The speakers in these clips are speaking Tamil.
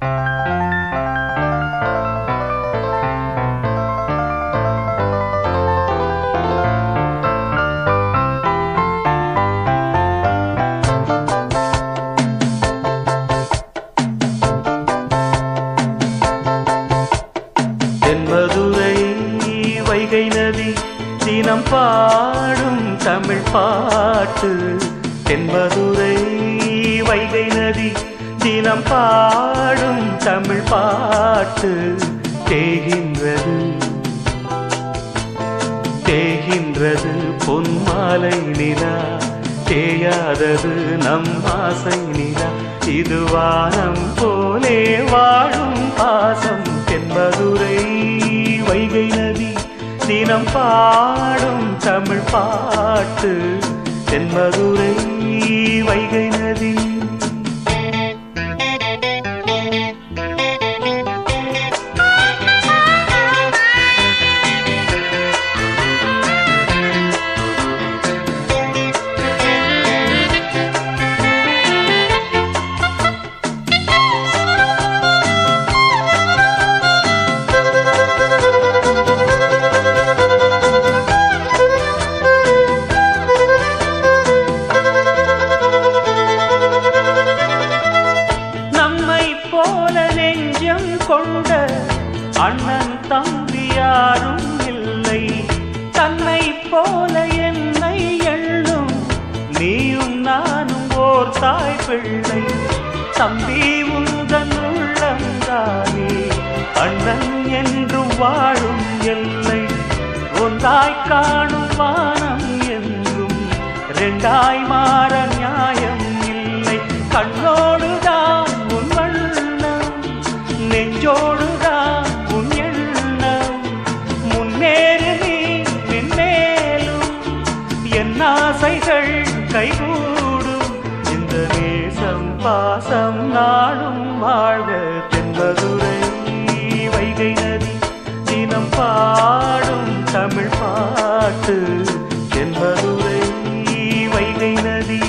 தென்மதுரை வைகை நதி தினம் பாடும் தமிழ் பாட்டு. தென்மதுரை வைகை நதி தினம் பாடும் தமிழ் பாட்டு. தேகின்றது தேகின்றது பொன்மாலை நிலா, தேயாதது நம் ஆசை நிலா. இது வானம் போலே வாழும் பாசம். தென்மதுரை வைகை நதி தினம் பாடும் தமிழ் பாட்டு. தென்மதுரை வைகை நதி. கொண்ட அண்ணன் தம்பி யாரும் இல்லை, தன்னை போல என்னை எண்ணும் நீயும் நானும் ஓர் தாய் பிள்ளை. தம்பி உந்தன் உள்ளந்தானே அண்ணன் என்றும் வாழும் எல்லை. ஒன்றாய் காணும் வானம் என்றும் ரெண்டாய் மாற நியாயம் இல்லை. கண்ணோடுதான் உன் வண்ணம், நெஞ்சோடுதான் உன் எண்ணம். முன்னேறு நீ மென்மேலும், என் ஆசைகள் கைகூடும். இந்த நேசம் பாசம் நாளும் வாழ்க. தென்மதுரை வைகை நதி தினம் பாடும் தமிழ் பாட்டு. தென்மதுரை வைகை நதி.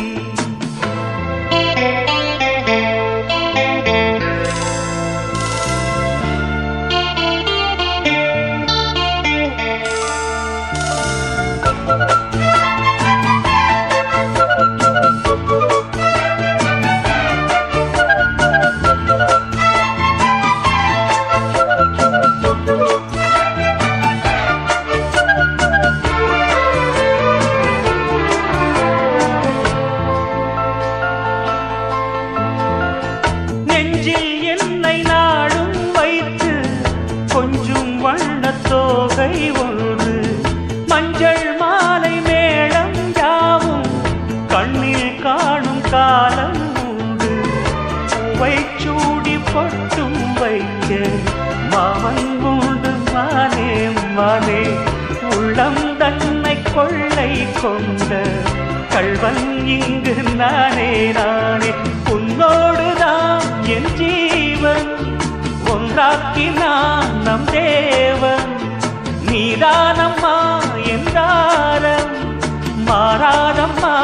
என்னை நாடும் வைத்து கொஞ்சம் வண்ணத்தோகை ஒன்று, மஞ்சள் மாலை மேளம் யாவும் கண்ணில் காணும் காலம் உண்டு. பூவை சூடி பொட்டும் வைக்க மாமன் உண்டு மானே மானே. உள்ளம் தன்னை கொள்ளை கொண்ட கள்வன் இங்கு நானே நானே. உன்னோடுதான் என் ஜீவன், ஒன்றாக்கினான் நம் தேவன். நீதானம்மா என் தாரம், மாறாதம்மா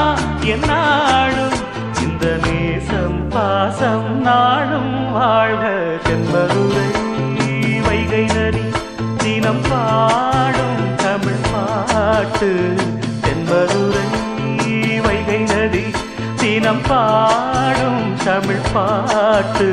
என் நாடும். இந்த நேசம் பாசம் நாளும் வாழ்க. தென்மதுரை வைகை நதி தினம் பாடும் தமிழ் பாட்டு. தென்மதுரை வைகை நதி தினம் பாடும் தமிழ் பாட்டு.